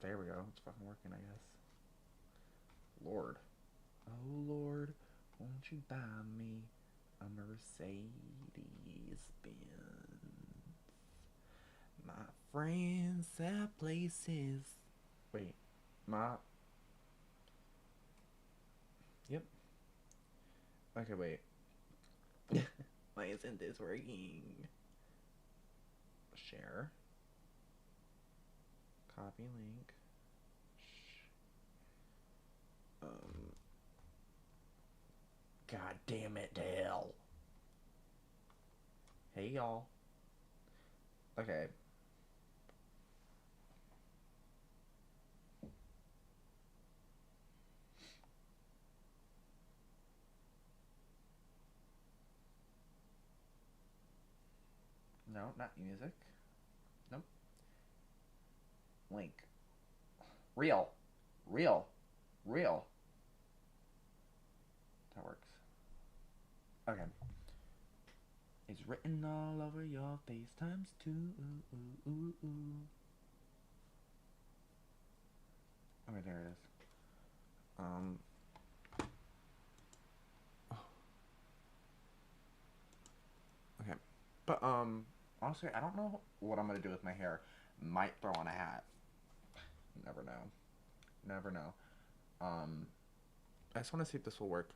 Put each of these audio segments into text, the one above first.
There we go. It's fucking working, I guess. Lord. Oh, Lord. Won't you buy me a Mercedes Benz? My friends have places. Wait. My. Yep. Okay, wait. Why isn't this working? Share. Copy link. Um. God damn it, Dale. Hey, y'all. Okay. No, not music. Nope. Link. Real. Real. Real. That works. Okay. It's written all over your FaceTimes too. Ooh, ooh, ooh. Okay, there it is. Um. Okay. But honestly, I don't know what I'm gonna do with my hair. Might throw on a hat. Never know. Never know. Um. I just want to see if this will work.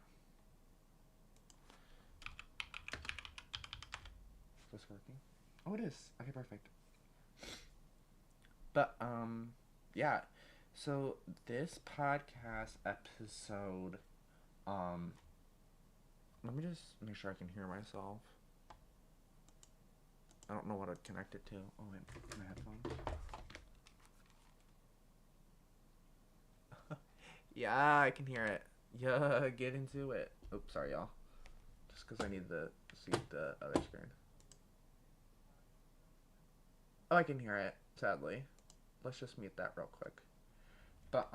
Is this working? Oh, it is. Okay, perfect. But yeah. So this podcast episode, um, let me just make sure I can hear myself. I don't know what I'd connect it to. Oh, wait, my headphones. Yeah, I can hear it. Yeah, get into it. Oops, sorry, y'all. Just because I need to see the other screen. Oh, I can hear it, sadly. Let's just mute that real quick. But,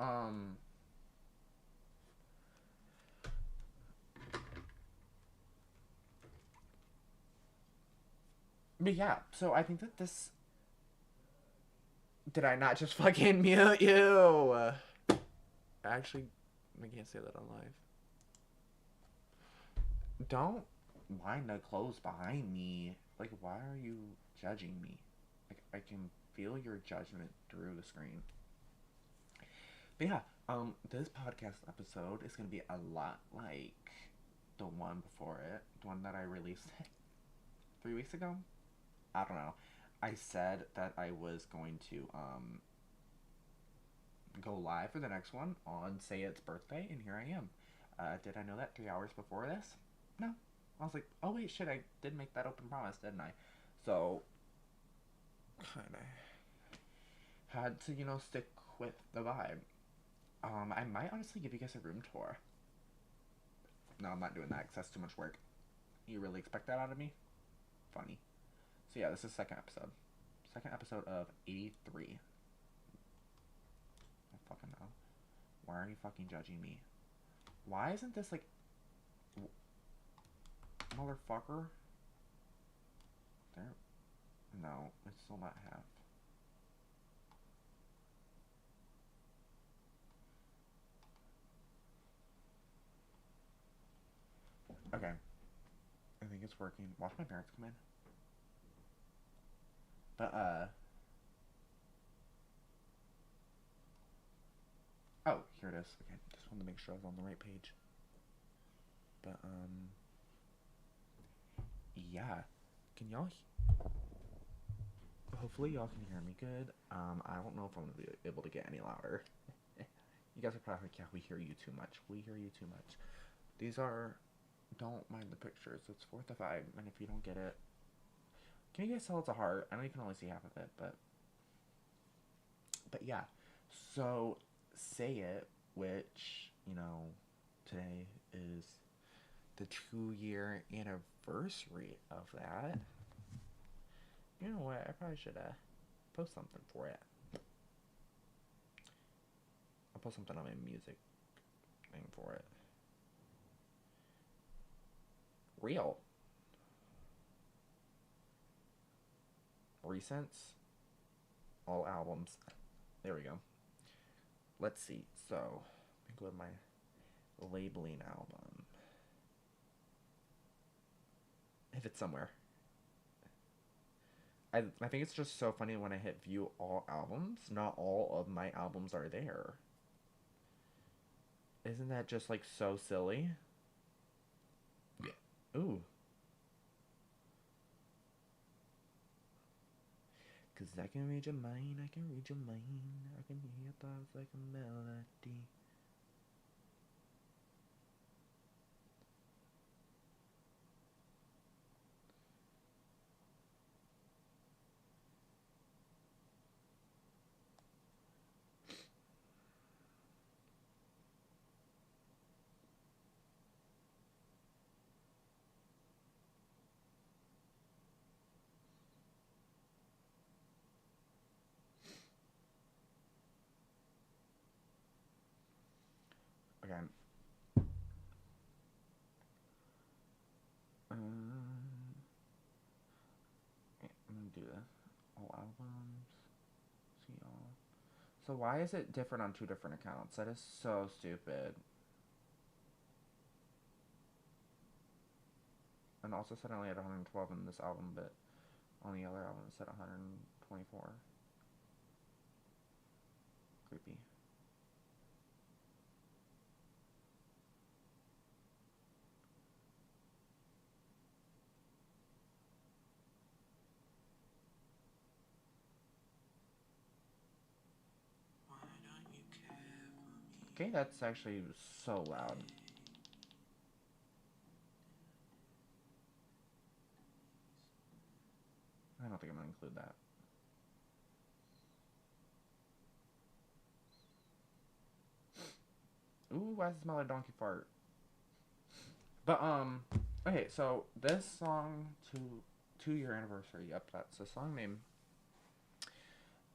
but yeah, so I think that this. Did I not just fucking mute you? Actually, I can't say that on live. Don't wind the clothes behind me. Like, why are you judging me? Like, I can feel your judgment through the screen. But yeah, this podcast episode is gonna be a lot like the one before it, the one that I released 3 weeks ago. I don't know. I said that I was going to go live for the next one on Say It's Birthday, and here I am. Did I know that 3 hours before this? No. I was like, oh wait, shit, I did make that open promise, didn't I? So, kind of had to, stick with the vibe. I might honestly give you guys a room tour. No, I'm not doing that because that's too much work. You really expect that out of me? Funny. So yeah, this is the second episode. Second episode of 83. I fucking know. Why are you fucking judging me? Why isn't this like... Motherfucker? There... No, it's still not half. Okay. I think it's working. Watch my parents come in. But, oh, here it is. Okay, just wanted to make sure I was on the right page. But, yeah. Can y'all... Hopefully y'all can hear me good. I don't know if I'm going to be able to get any louder. You guys are probably like, yeah, we hear you too much. We hear you too much. These are... Don't mind the pictures. It's 4th of 5, and if you don't get it... Can you guys tell it's a heart? I know you can only see half of it, but... But yeah. So, Say It, which, today is the 2-year anniversary of that. You know what? I probably should post something for it. I'll post something on my music thing for it. Real. Recents. All albums. There we go. let's see. So, let me go to my labeling album. If it's somewhere. I think it's just so funny when I hit view all albums, not all of my albums are there. Isn't that just like so silly? Ooh. Cause I can read your mind, I can read your mind, I can hear your thoughts like a melody. Okay. I'm gonna do this. All albums. See all. So why is it different on two different accounts? That is so stupid. And also said I only had 112 in this album, but on the other album it said 124. Creepy. Okay, that's actually so loud. I don't think I'm gonna include that. Ooh, why does it smell like donkey fart? But okay, so this song, 2 year anniversary. Yep, that's the song name.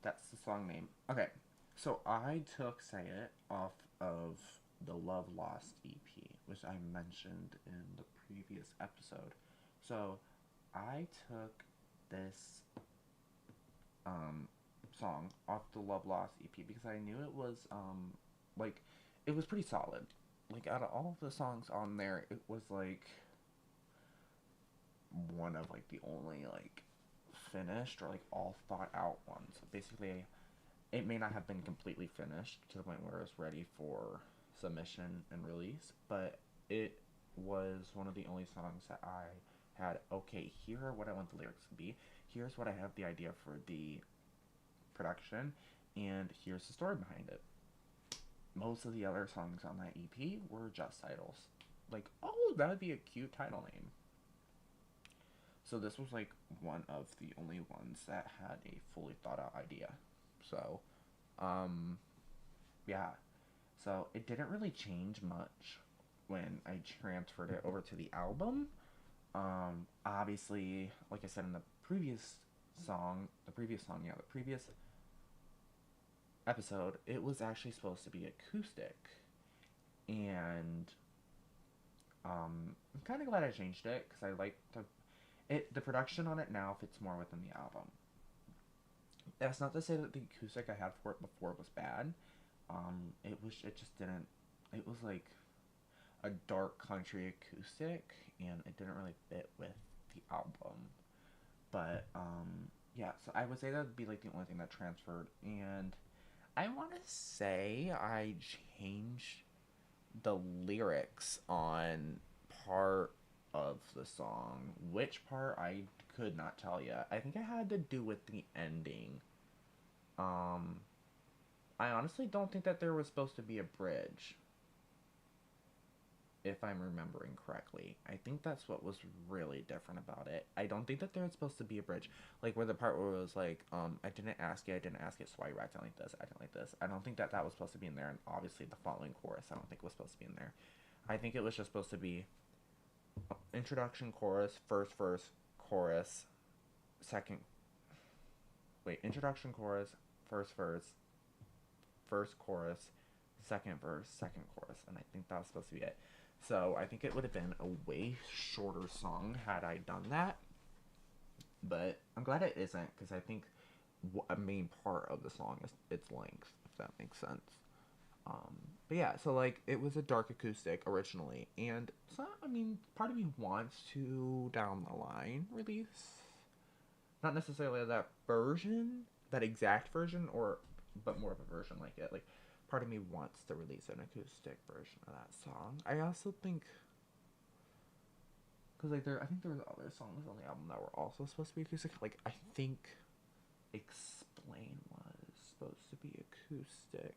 That's the song name. Okay, so I took "Say It" off of the Love Lost EP, which I mentioned in the previous episode. So I took this um song off the Love Lost EP because I knew it was like it was pretty solid. Like out of all of the songs on there, it was like one of like the only like finished or like all thought out ones. So basically, it may not have been completely finished to the point where it was ready for submission and release, but it was one of the only songs that I had. Okay, here are what I want the lyrics to be. Here's what I have the idea for the production, and here's the story behind it. Most of the other songs on that EP were just titles. Like, oh, that would be a cute title name. So this was like one of the only ones that had a fully thought out idea. So, um, yeah. So it didn't really change much when I transferred it over to the album. Obviously, like I said in the previous yeah, the previous episode, it was actually supposed to be acoustic. And I'm kind of glad I changed it because I like the production on it now fits more within the album. That's not to say that the acoustic I had for it before was bad. It just didn't. It was like a dark country acoustic, and it didn't really fit with the album. But yeah, so I would say that would be like the only thing that transferred, and I want to say I changed the lyrics on part of the song. Which part I could not tell you. I think it had to do with the ending. Um, I honestly don't think that there was supposed to be a bridge, if I'm remembering correctly. I think that's what was really different about it. I don't think that there was supposed to be a bridge. Like where the part where it was like, I didn't ask it, so I acting like this, acting like this. I don't think that that was supposed to be in there, and obviously the following chorus, I don't think was supposed to be in there. I think it was just supposed to be introduction chorus, first verse, chorus, second, wait, introduction chorus, first verse, first chorus, second verse, second chorus, and I think that was supposed to be it. So I think it would have been a way shorter song had I done that, but I'm glad it isn't because I think a main part of the song is its length, if that makes sense. Um, but yeah, so like it was a dark acoustic originally, and so I mean, part of me wants to down the line release not necessarily that version, that exact version, or but more of a version like it. Like part of me wants to release an acoustic version of that song. I also think because like I think there was other songs on the album that were also supposed to be acoustic. Like I think Explain was supposed to be acoustic,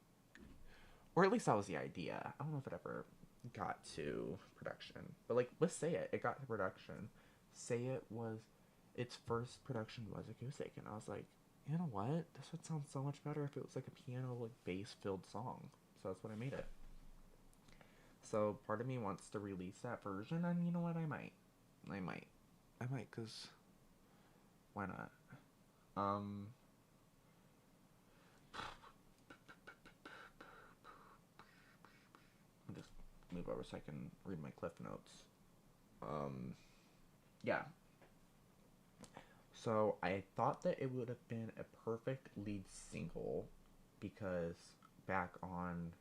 or at least that was the idea. I don't know if it ever got to production, but like let's say it got to production. Say It was its first production was acoustic, and I was like, you know what? This would sound so much better if it was like a piano like bass filled song. So that's what I made it. So part of me wants to release that version, and you know what? I might, I might, cause why not? Um, I'll just move over so I can read my cliff notes. Um, yeah. So I thought that it would have been a perfect lead single because back on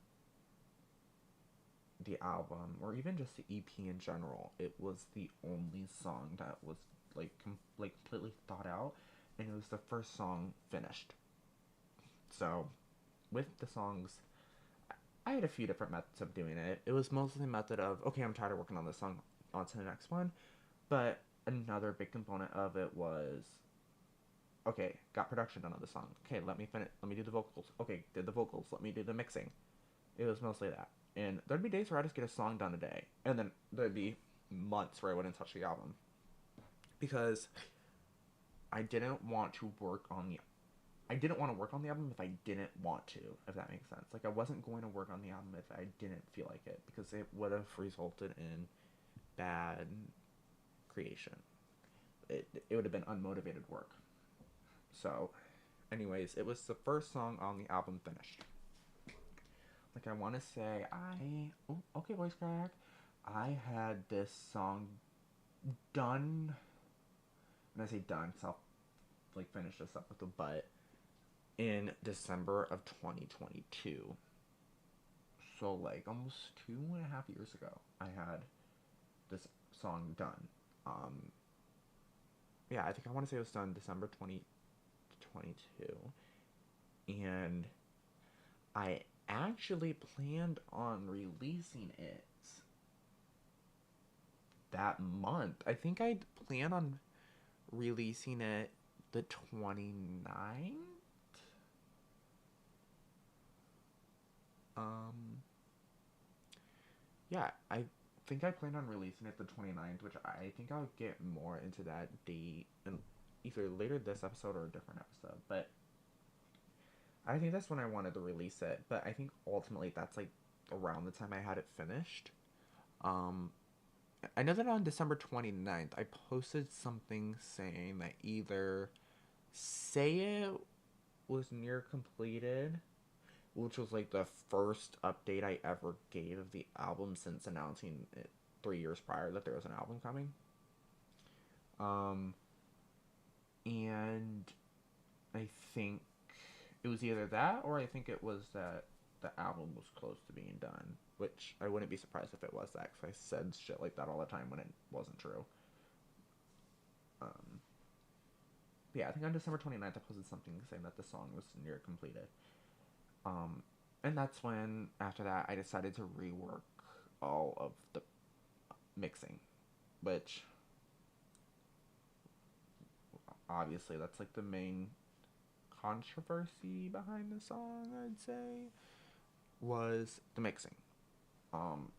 the album or even just the EP in general, it was the only song that was like completely thought out, and it was the first song finished. So with the songs, I had a few different methods of doing it. It was mostly the method of okay, I'm tired of working on this song, on to the next one. But another big component of it was okay, got production done on the song. Okay, let me finish. Let me do the vocals. Okay, did the vocals. Let me do the mixing. It was mostly that. And there'd be days where I just get a song done a day, and then there'd be months where I wouldn't touch the album because I didn't want to work on the. I didn't want to work on the album if I didn't want to, if that makes sense. Like I wasn't going to work on the album if I didn't feel like it because it would have resulted in bad creation. It would have been unmotivated work. So, anyways, it was the first song on the album finished. Like I want to say okay, voice crack. I had this song done. When I say done, so I'll like finish this up with a but in December of 2022. So like almost 2.5 years ago, I had this song done. Um, yeah, I think I want to say it was done December 2022, and I actually planned on releasing it that month. I think I'd plan on releasing it the 29th. Um, yeah, I think I plan on releasing it the 29th, which I think I'll get more into that date in either later this episode or a different episode. But I think that's when I wanted to release it. But I think ultimately that's like around the time I had it finished. Um, I know that on December 29th, I posted something saying that either Say It was near completed, which was like the first update I ever gave of the album since announcing it 3 years prior that there was an album coming. Um, and I think it was either that or I think it was that the album was close to being done, which I wouldn't be surprised if it was that because I said shit like that all the time when it wasn't true. Um, yeah, I think on December 29th I posted something saying that the song was near completed. Um, and that's when, after that, I decided to rework all of the mixing, which obviously that's like the main controversy behind the song, I'd say, was the mixing. Um,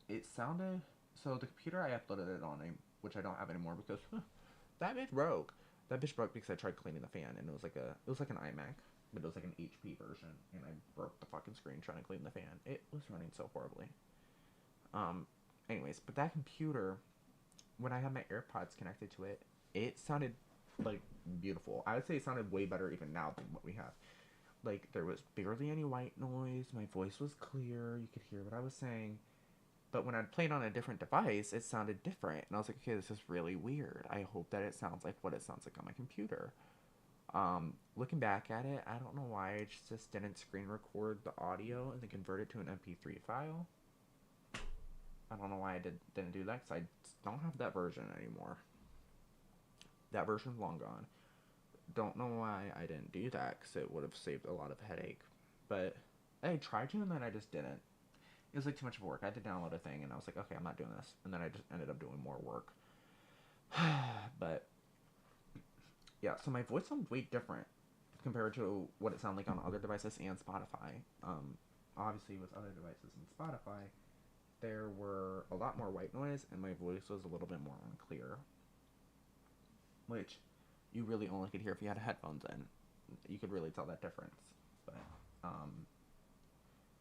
it sounded so the computer I uploaded it on, which I don't have anymore because that bitch broke. That bitch broke because I tried cleaning the fan and it was like an iMac, but it was like an HP version, and I broke the fucking screen trying to clean the fan. It was running so horribly. Um, anyways, but that computer, when I had my AirPods connected to it, it sounded like beautiful. I would say it sounded way better even now than what we have. Like there was barely any white noise. My voice was clear. You could hear what I was saying. But when I'd played on a different device, it sounded different. And I was like, okay, this is really weird. I hope that it sounds like what it sounds like on my computer. Looking back at it, I don't know why I just didn't screen record the audio and then convert it to an MP3 file. I don't know why I didn't do that, because I don't have that version anymore. That version's long gone. Don't know why I didn't do that, because it would have saved a lot of headache. But I tried to, and then I just didn't. It was like too much work. I had to download a thing, and I was like, okay, I'm not doing this. And then I just ended up doing more work. But yeah, so my voice sounds way different compared to what it sounded like on other devices and Spotify. Obviously, with other devices and Spotify, there were a lot more white noise, and my voice was a little bit more unclear, which you really only could hear if you had headphones in. You could really tell that difference. But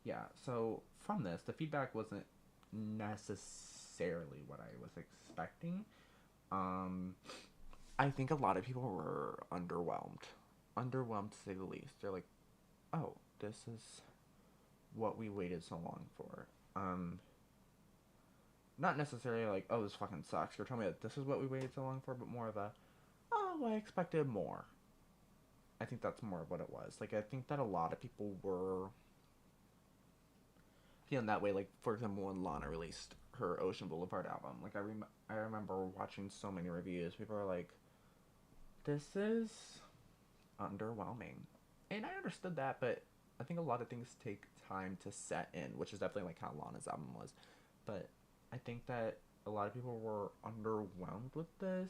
yeah, so from this, the feedback wasn't necessarily what I was expecting. Um, I think a lot of people were underwhelmed. Underwhelmed to say the least. They're like, oh, this is what we waited so long for. Not necessarily like, oh, this fucking sucks. You're telling me that this is what we waited so long for, but more of a, oh, I expected more. I think that's more of what it was. Like, I think that a lot of people were feeling that way. Like, for example, when Lana released her Ocean Boulevard album, like, I remember watching so many reviews. People are like, this is underwhelming. And I understood that, but I think a lot of things take time to set in, which is definitely like how Lana's album was. But I think that a lot of people were underwhelmed with this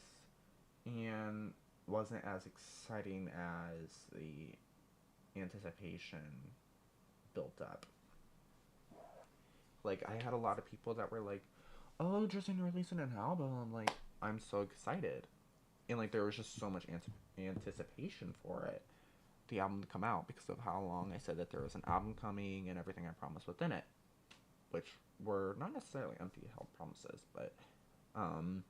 and wasn't as exciting as the anticipation built up. Like, I had a lot of people that were like, oh, Justin releasing an album. I'm like, I'm so excited. And like, there was just so much anticipation for it, the album to come out, because of how long I said that there was an album coming and everything I promised within it, which were not necessarily empty held promises, um,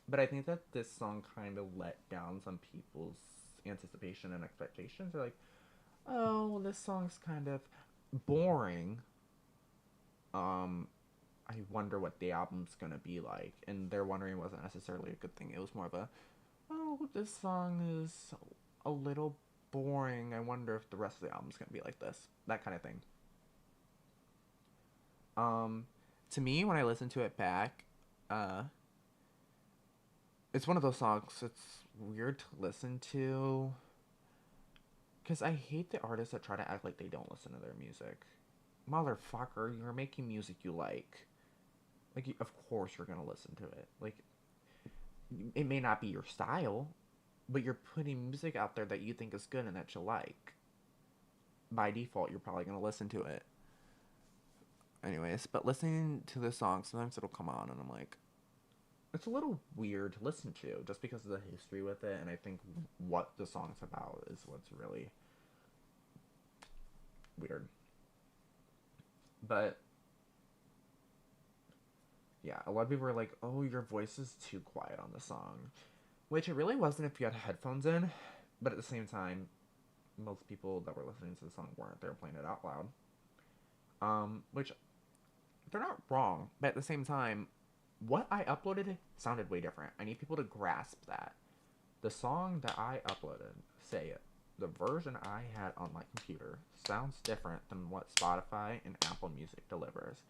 but I think that this song kind of let down some people's anticipation and expectations. They're like, oh, this song's kind of boring. Um, I wonder what the album's gonna be like, and their wondering wasn't necessarily a good thing. It was more of a, oh, this song is a little boring. I wonder if the rest of the album's gonna be like this. That kind of thing. Um, to me, when I listen to it back, uh, it's one of those songs that's weird to listen to. Because I hate the artists that try to act like they don't listen to their music. Motherfucker, you're making music you like. Like, of course you're gonna listen to it. Like, it may not be your style, but you're putting music out there that you think is good and that you like. By default, you're probably gonna listen to it. Anyways, but listening to this song, sometimes it'll come on and I'm like, it's a little weird to listen to just because of the history with it, and I think what the song's about is what's really weird. But yeah, a lot of people were like, oh, your voice is too quiet on the song, which it really wasn't if you had headphones in, but at the same time, most people that were listening to the song weren't. They were playing it out loud. Which they're not wrong, but at the same time, what I uploaded sounded way different. I need people to grasp that. The song that I uploaded, Say It, the version I had on my computer, sounds different than what Spotify and Apple Music delivers.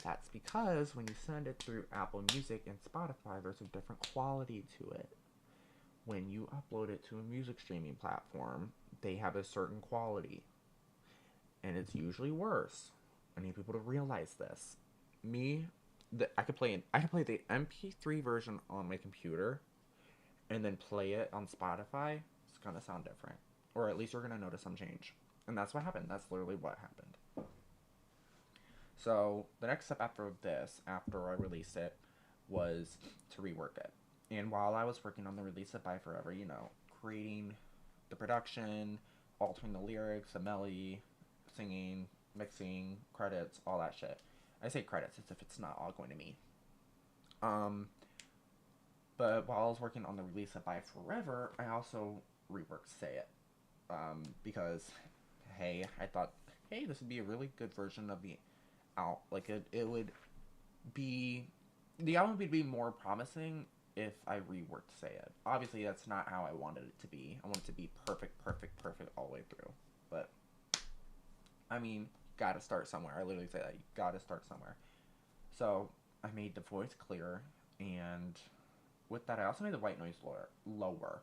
That's because when you send it through Apple Music and Spotify, there's a different quality to it. When you upload it to a music streaming platform, they have a certain quality, and it's usually worse. I need people to realize this. I could play the MP3 version on my computer, and then play it on Spotify. It's gonna sound different, or at least you're gonna notice some change, and that's what happened. That's literally what happened. So the next step after this, after I release it, was to rework it. And while I was working on the Release It by Forever, creating the production, altering the lyrics, the melody, singing, mixing, credits, all that shit. I say credits as if it's not all going to me. But while I was working on the Release It by Forever, I also reworked Say It. Because, hey, I thought, hey, this would be a really good version of the out. Like, it would be, the album would be more promising if I reworked Say It. Obviously, that's not how I wanted it to be. I want it to be perfect, perfect, perfect all the way through. But, I mean, gotta start somewhere. I literally say that. You gotta start somewhere. So, I made the voice clearer, and with that, I also made the white noise lower,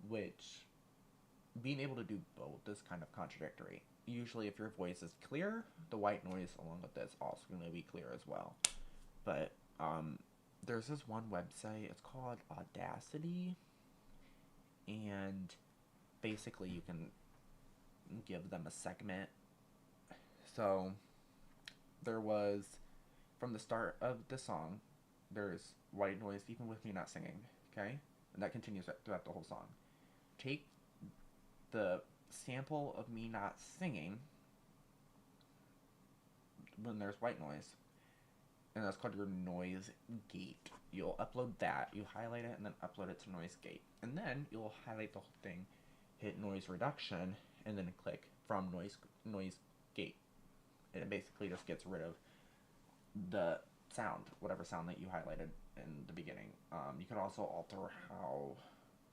which being able to do both is kind of contradictory. Usually, if your voice is clear, the white noise along with this also going to be clear as well. But there's this one website. It's called Audacity, and basically you can give them a segment. So there was, from the start of the song, there's white noise even with me not singing. Okay, and that continues throughout the whole song. Take the sample of me not singing when there's white noise, and that's called your noise gate. You'll upload that, you highlight it, and then upload it to noise gate, and then you'll highlight the whole thing, hit noise reduction, and then click from noise gate, and it basically just gets rid of the sound, whatever sound that you highlighted in the beginning. You can also alter how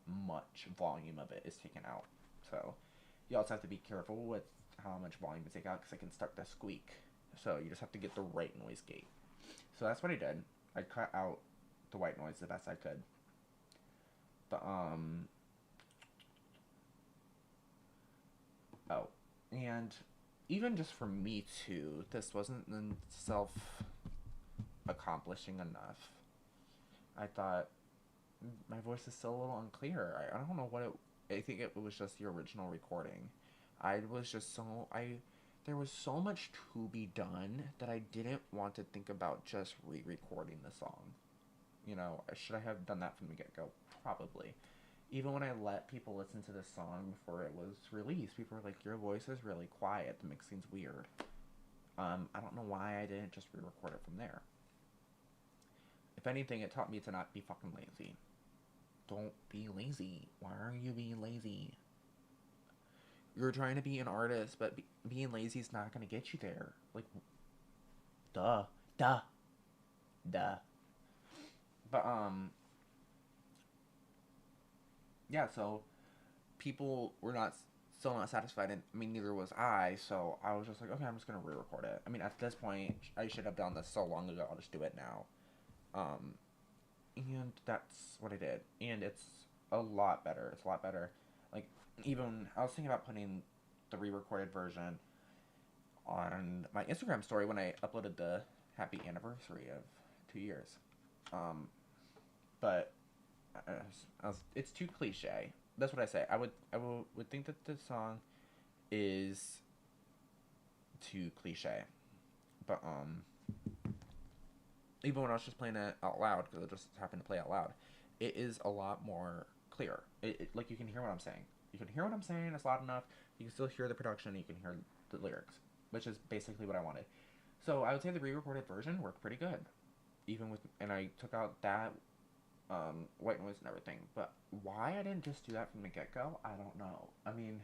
much volume of it is taken out. So you also have to be careful with how much volume to take out because it can start to squeak. So you just have to get the right noise gate. So that's what I did. I cut out the white noise the best I could. But oh, and even just for me too, this wasn't in self accomplishing enough. I thought my voice is still a little unclear. I don't know what it. I think it was just the original recording. I was just so there was so much to be done that I didn't want to think about just re-recording the song. You know, should I have done that from the get-go? Probably. Even when I let people listen to this song before it was released, people were like, "Your voice is really quiet. The mixing's weird." I don't know why I didn't just re-record it from there. If anything, it taught me to not be fucking lazy. Don't be lazy. Why are you being lazy? You're trying to be an artist, but being lazy is not going to get you there. Like, duh. Duh. Duh. But, yeah, so people were still not satisfied, and I mean, neither was I, so I was just like, okay, I'm just going to re-record it. I mean, at this point, I should have done this so long ago, I'll just do it now. And that's what I did. And it's a lot better. It's a lot better. Like, even, I was thinking about putting the re-recorded version on my Instagram story when I uploaded the happy anniversary of 2 years. But it's too cliche. That's what I say. I would think that the song is too cliche. But, even when I was just playing it out loud, because it just happened to play out loud, it is a lot more clear. Like, you can hear what I'm saying. You can hear what I'm saying. It's loud enough. You can still hear the production. You can hear the lyrics, which is basically what I wanted. So I would say the re-recorded version worked pretty good, and I took out that white noise and everything. But why I didn't just do that from the get-go, I don't know. I mean,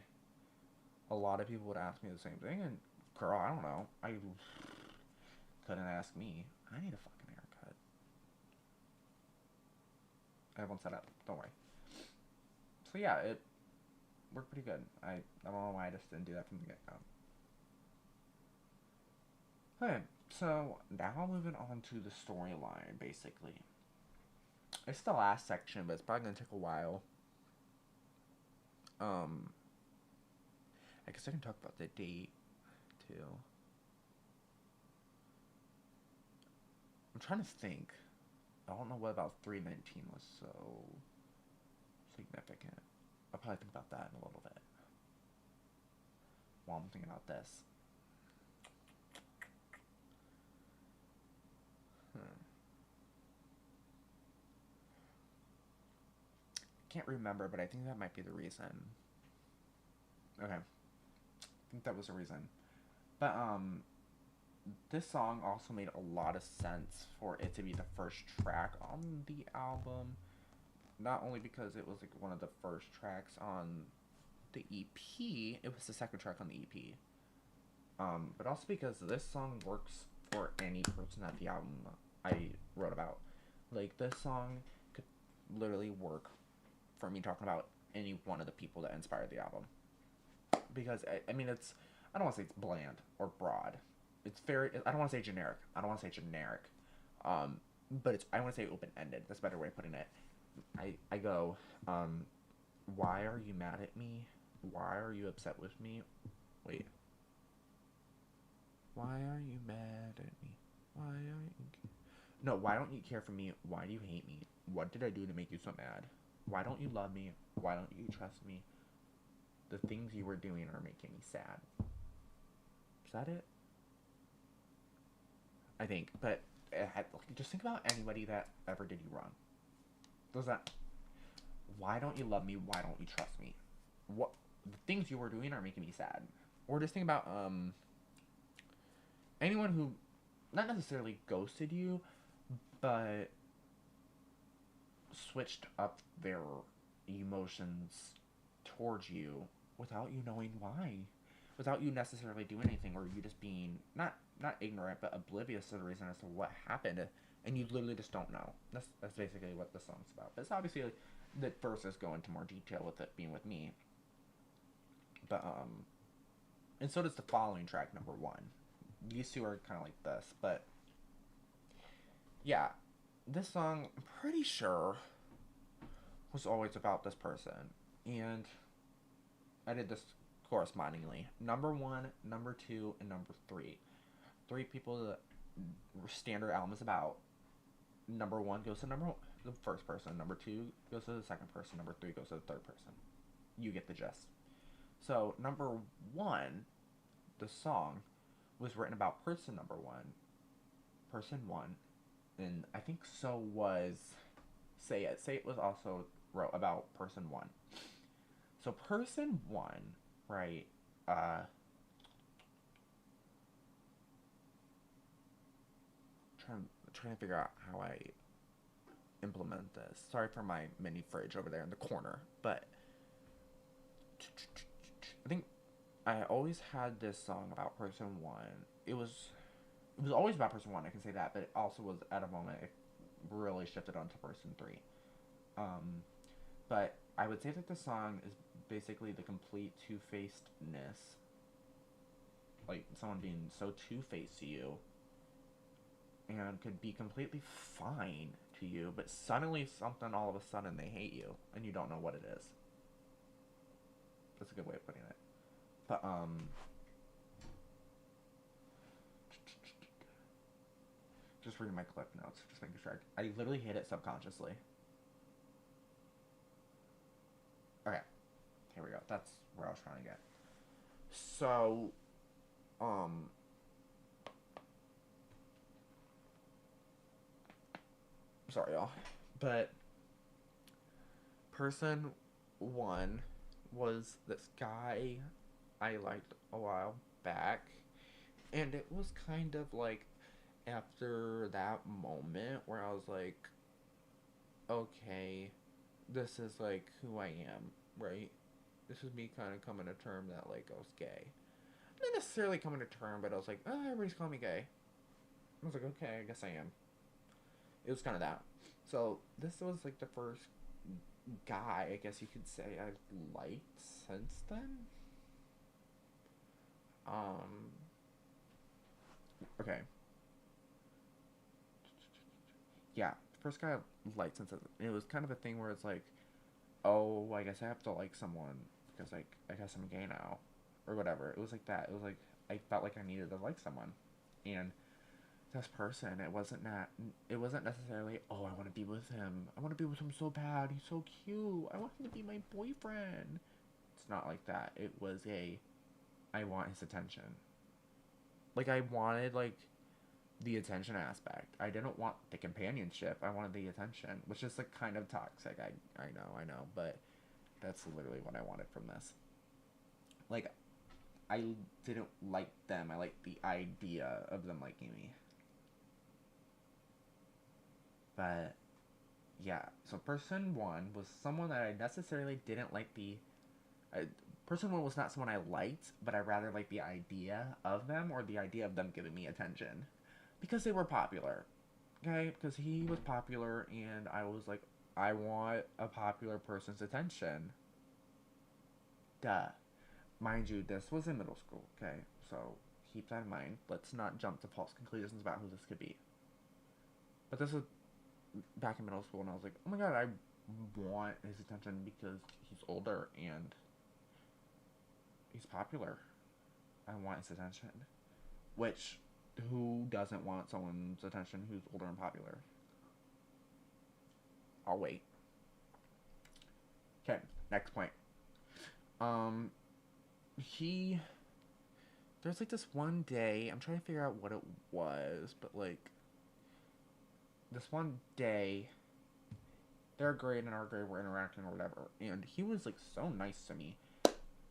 a lot of people would ask me the same thing, and girl, I don't know. I couldn't ask me. I need a fucking haircut. I have one set up. Don't worry. So yeah, it worked pretty good. I don't know why I just didn't do that from the get-go. Okay, so now moving on to the storyline, basically. It's the last section, but it's probably gonna take a while. I guess I can talk about the date too. I'm trying to think. I don't know what about 319 was so significant. I'll probably think about that in a little bit while I'm thinking about this. Can't remember, but I think that might be the reason. Okay. I think that was the reason. But, this song also made a lot of sense for it to be the first track on the album. Not only because it was like one of the first tracks on the EP, it was the second track on the EP. But also because this song works for any person at the album I wrote about. Like, this song could literally work for me talking about any one of the people that inspired the album. Because, I mean, I don't want to say it's bland or broad. It's very, I don't want to say generic. I don't want to say generic. Um, but I want to say open ended. That's a better way of putting it. I go, why are you mad at me? Why are you upset with me? Wait. Why are you mad at me? Why are you... No, why don't you care for me? Why do you hate me? What did I do to make you so mad? Why don't you love me? Why don't you trust me? The things you were doing are making me sad. Is that it? I think. But just think about anybody that ever did you wrong. Does that... Why don't you love me? Why don't you trust me? What... The things you were doing are making me sad. Or just think about, anyone who not necessarily ghosted you, but switched up their emotions towards you without you knowing why, without you necessarily doing anything, or you just being not ignorant but oblivious to the reason as to what happened, and you literally just don't know. That's basically what the song's about. But it's obviously the verses go into more detail with it being with me. But and so does the following track, number one. These two are kind of like this, but yeah, this song, I'm pretty sure, was always about this person. And I did this correspondingly. Number one, number two, and number three. Three people that standard album is about. Number one goes to the first person. Number two goes to the second person. Number three goes to the third person. You get the gist. So, number one, the song, was written about person number one. Person one. And I think so was Say It. Say It was also wrote about person one. So person one, right, trying to figure out how I implement this. Sorry for my mini fridge over there in the corner, but I think I always had this song about person one. It was always about person one, I can say that, but it also was at a moment it really shifted onto person three. Um, but I would say that the song is basically the complete two-facedness, like someone being so two-faced to you, and could be completely fine to you, but suddenly something all of a sudden they hate you, and you don't know what it is. That's a good way of putting it. But just reading my clip notes, just making sure. I literally hit it subconsciously. Okay, here we go. That's where I was trying to get. So, um, sorry y'all, but person one was this guy I liked a while back, and it was kind of like after that moment where I was like, okay, this is like who I am, right? This is me kind of coming to term that like I was gay. Not necessarily coming to term, but I was like, oh, everybody's calling me gay. I was like, okay, I guess I am. It was kind of that. So this was like the first guy, I guess you could say, I've liked since then. Um, okay. Yeah, first guy I liked since then. It was kind of a thing where it's like, oh, I guess I have to like someone because like I guess I'm gay now, or whatever. It was like that. It was like I felt like I needed to like someone, and this person, it wasn't necessarily, oh, I want to be with him. I want to be with him so bad. He's so cute. I want him to be my boyfriend. It's not like that. It was I want his attention. Like I wanted like the attention aspect. I didn't want the companionship. I wanted the attention, which is like kind of toxic. I know, but that's literally what I wanted from this. Like I didn't like them. I liked the idea of them liking me. But yeah, so person one was someone that I necessarily didn't like uh, person one was not someone I liked, but I rather liked the idea of them, or the idea of them giving me attention because they were popular. Okay, because he was popular, and I was like, I want a popular person's attention. Duh. Mind you, this was in middle school, okay? So keep that in mind. Let's not jump to false conclusions about who this could be. But this was back in middle school, and I was like, oh my god, I want his attention because he's older and he's popular. I want his attention. Which, who doesn't want someone's attention who's older and popular? I'll wait. Okay, next point. Um, he. There's like this one day, I'm trying to figure out what it was, but like, this one day, their grade and our grade were interacting or whatever, and he was like so nice to me,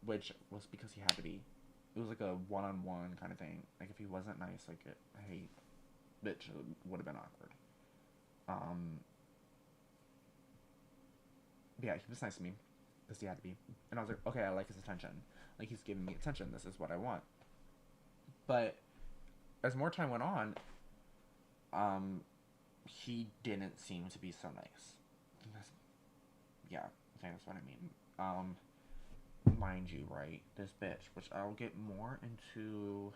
which was because he had to be. It was like a one-on-one kind of thing. Like, if he wasn't nice, like, hey, bitch, it would have been awkward. Um, yeah, he was nice to me because he had to be, and I was like, okay, I like his attention. Like, he's giving me attention. This is what I want. But as more time went on, he didn't seem to be so nice. Yeah, I think that's what I mean. Mind you, right? This bitch, which I'll get more into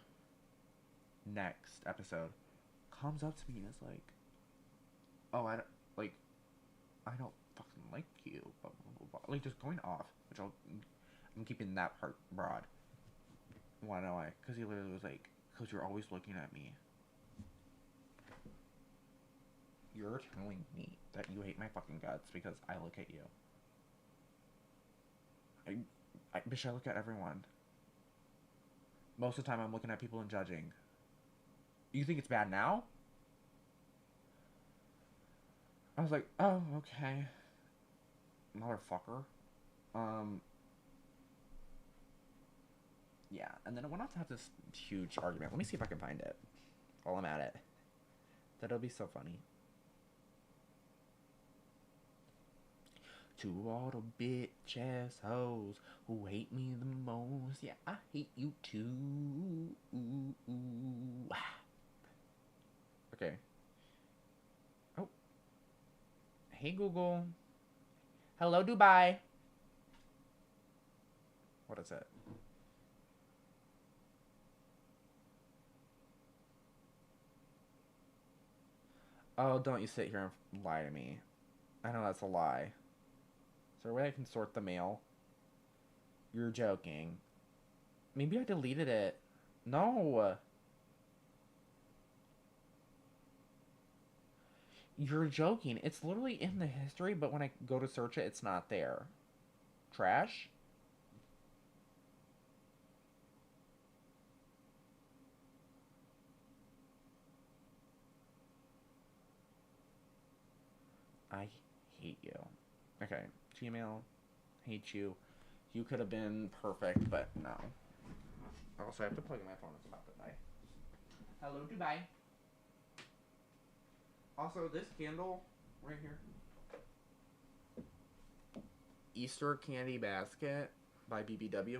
next episode, comes up to me and is like, "Oh, I don't fucking like you," blah, blah, blah, blah. Like, just going off. Which I'm keeping that part broad. Why know why? Because he literally was like, "Because you're always looking at me. You're telling me that you hate my fucking guts because I look at you." Bitch, I look at everyone. Most of the time, I'm looking at people and judging. You think it's bad now? I was like, oh, okay, motherfucker. Um, yeah. And then it went on to have this huge argument. Let me see if I can find it while I'm at it. That'll be so funny. To all the bitch ass hoes who hate me the most. Yeah, I hate you too. Ooh, ooh. Okay. Oh. Hey, Google. Hello, Dubai. What is it? Oh, don't you sit here and lie to me. I know that's a lie. Is there a way I can sort the mail? You're joking. Maybe I deleted it. No. You're joking. It's literally in the history, but when I go to search it, it's not there. Trash? I hate you. Okay, Gmail, hate you. You could have been perfect, but no. Also, I have to plug in my phone. It's about to die. Hello, Dubai. Also, this candle right here, Easter Candy Basket by BBW.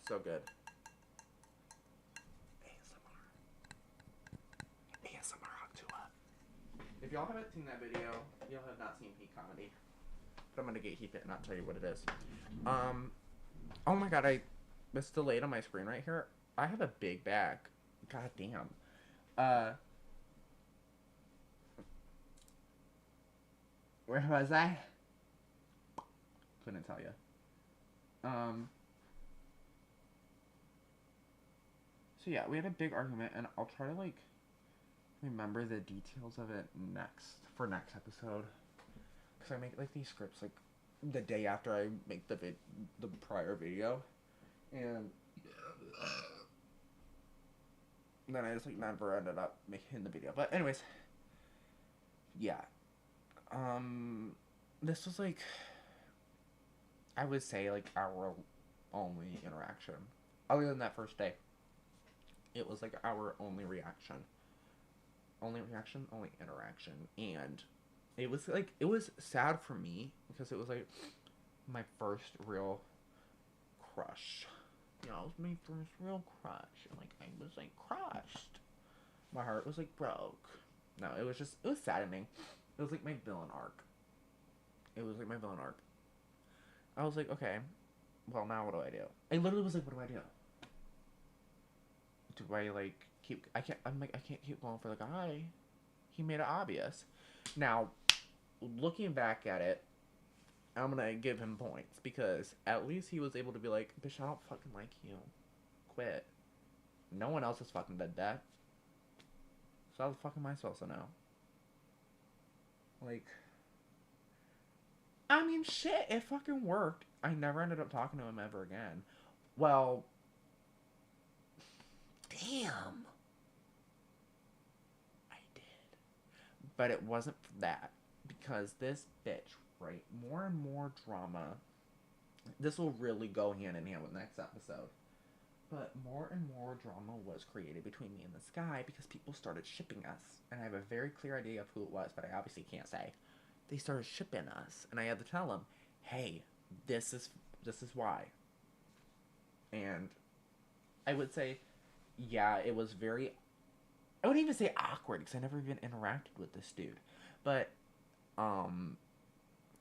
So good. ASMR Octua. If y'all haven't seen that video, y'all have not seen Peak Comedy. But I'm gonna gatekeep it and not tell you what it is. Oh my god, it's delayed on my screen right here. I have a big bag. God damn. Where was I? Couldn't tell you. So yeah, we had a big argument, and I'll try to like remember the details of it for next episode. Cause I make like these scripts like the day after I make the prior video, and then I just like never ended up making the video. But anyways, yeah. This was like, I would say like our only interaction, other than that first day. It was like our only reaction. Only reaction, only interaction. And it was like, it was sad for me because it was like my first real crush. You know, it was my first real crush. And like, I was like crushed. My heart was like broke. No, it was saddening. It was like my villain arc. It was like my villain arc. I was like, okay, well now what do I do? I literally was like, what do I do? Do I like keep? I can't. I'm like, I can't keep going for the guy. He made it obvious. Now, looking back at it, I'm gonna give him points because at least he was able to be like, bitch, I don't fucking like you. Quit. No one else has fucking did that. So how the fuck am I supposed to know? Like, I mean, shit, it fucking worked. I never ended up talking to him ever again. Well, damn. I did. But it wasn't for that. Because this bitch, right? More and more drama. This will really go hand in hand with next episode. But more and more drama was created between me and this guy because people started shipping us. And I have a very clear idea of who it was, but I obviously can't say. They started shipping us. And I had to tell him, hey, this is why. And I would say, yeah, it was very... I wouldn't even say awkward because I never even interacted with this dude. But,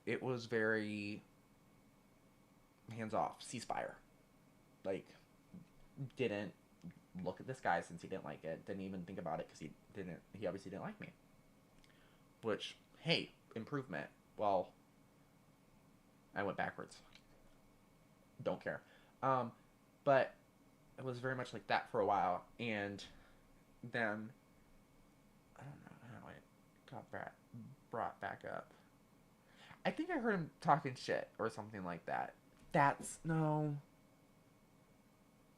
it was very hands off, ceasefire. Like, didn't look at this guy since he didn't like it. Didn't even think about it because he obviously didn't like me. Which, hey, improvement. Well, I went backwards. Don't care. But it was very much like that for a while, and then I don't know how it got brought back up. I think I heard him talking shit or something like that. That's no,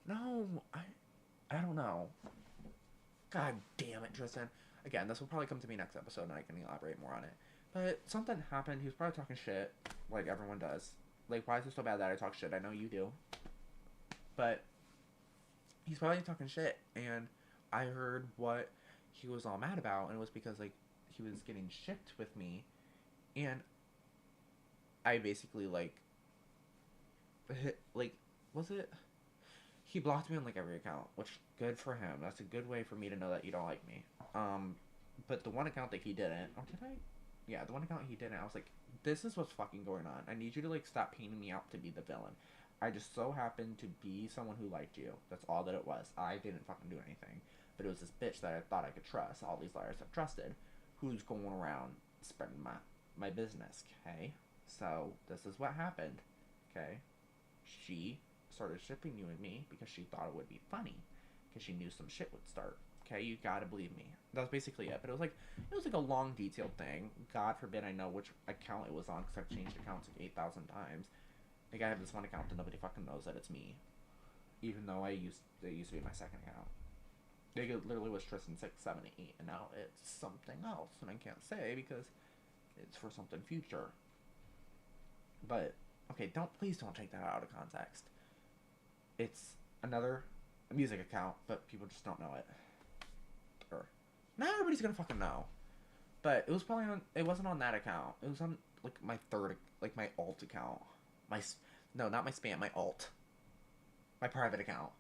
I don't know. God damn it, Tristan. Again, this will probably come to me next episode and I can elaborate more on it. But something happened. He was probably talking shit, like everyone does. Like, why is it so bad that I talk shit? I know you do. But he's probably talking shit, and I heard what he was all mad about, and it was because, like, he was getting shipped with me, and I basically, like, was it? He blocked me on, like, every account, which, good for him. That's a good way for me to know that you don't like me. But the one account that he didn't, or did I? Yeah, the one account he didn't, I was like, this is what's fucking going on. I need you to, like, stop painting me out to be the villain. I just so happened to be someone who liked you. That's all that it was. I didn't fucking do anything. But it was this bitch that I thought I could trust, all these liars I've trusted, who's going around spreading my business, okay? So, this is what happened, okay? She started shipping you and me because she thought it would be funny. Because she knew some shit would start. Okay, you gotta believe me. That was basically it. But it was like a long, detailed thing. God forbid I know which account it was on because I've changed accounts like 8,000 times. Like, I have this one account and nobody fucking knows that it's me. Even though it used to be my second account. Like, it literally was Tristan 6, 7, 8, and now it's something else. And I can't say because it's for something future. But, okay, please don't take that out of context. It's another music account, but people just don't know it. Or, not everybody's gonna fucking know. But it was probably it wasn't on that account. It was on, like, my third, like, my alt account. No, not my spam, my alt. My private account.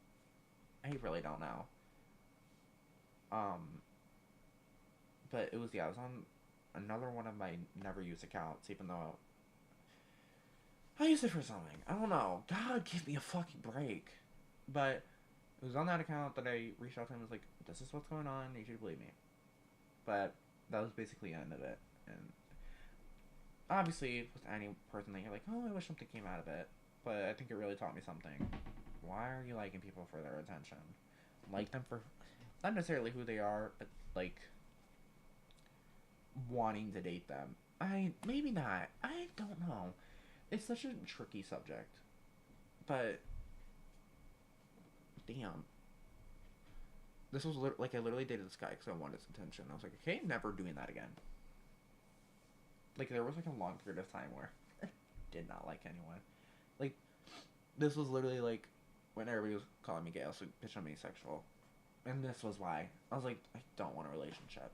I really don't know. But it was on another one of my never used accounts, even though I used it for something. I don't know. God, give me a fucking break. But it was on that account that I reached out to him and was like, this is what's going on, I need you to believe me. But that was basically the end of it. And obviously, with any person that you're like, oh, I wish something came out of it. But I think it really taught me something. Why are you liking people for their attention? Like them for, not necessarily who they are, but, like, wanting to date them. Maybe not. I don't know. It's such a tricky subject. But, damn. This was, like, I literally dated this guy because I wanted his attention. I was like, okay, never doing that again. Like, there was, like, a long period of time where I did not like anyone. Like, this was literally, like, when everybody was calling me gay, I was like, bitch, I'm asexual. And this was why. I was like, I don't want a relationship.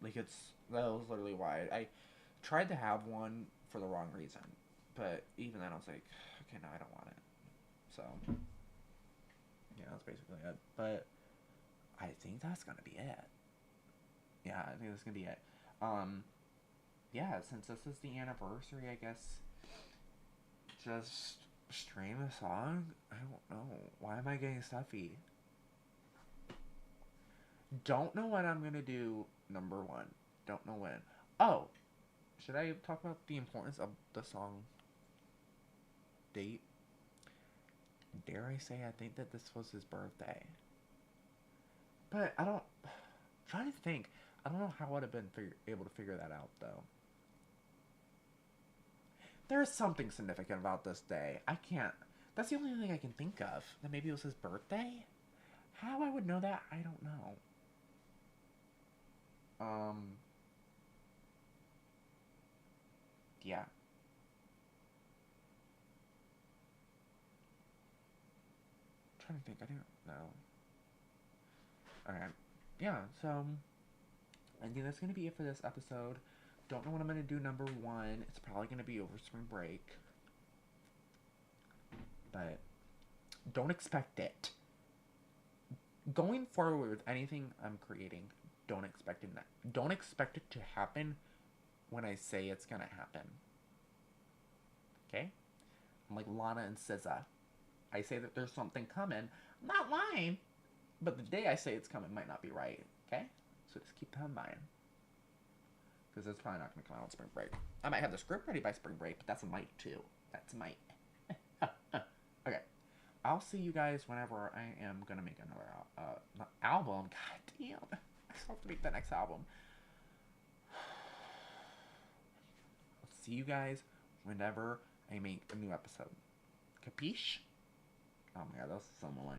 Like, that was literally why. I tried to have one for the wrong reason. But even then, I was like, okay, no, I don't want it. So, yeah, that's basically it. But I think that's gonna be it. Yeah, I think that's gonna be it. yeah, since this is the anniversary, I guess just stream a song. I don't know. Why am I getting stuffy? Don't know what I'm gonna do. Number one. Don't know when. Oh, should I talk about the importance of the song date? Dare I say I think that this was his birthday. But I don't. I'm trying to think. I don't know how I would have been able to figure that out though. There is something significant about this day. I can't. That's the only thing I can think of. That maybe it was his birthday. How I would know that, I don't know. Um. Yeah. I'm trying to think. I don't know. Alright. Yeah. So I think that's gonna be it for this episode. Don't know what I'm gonna do number one. It's probably gonna be over spring break. But don't expect it. Going forward with anything I'm creating, don't expect it to happen when I say it's gonna happen. Okay? I'm like Lana and SZA. I say that there's something coming. I'm not lying. But the day I say it's coming might not be right. Okay? So just keep that in mind. Because it's probably not going to come out on spring break. I might have the script ready by spring break, but that's a might too. That's a might. Okay. I'll see you guys whenever I am going to make another album. God damn. I still have to make the next album. I'll see you guys whenever I make a new episode. Capiche? Oh my god, that was so much.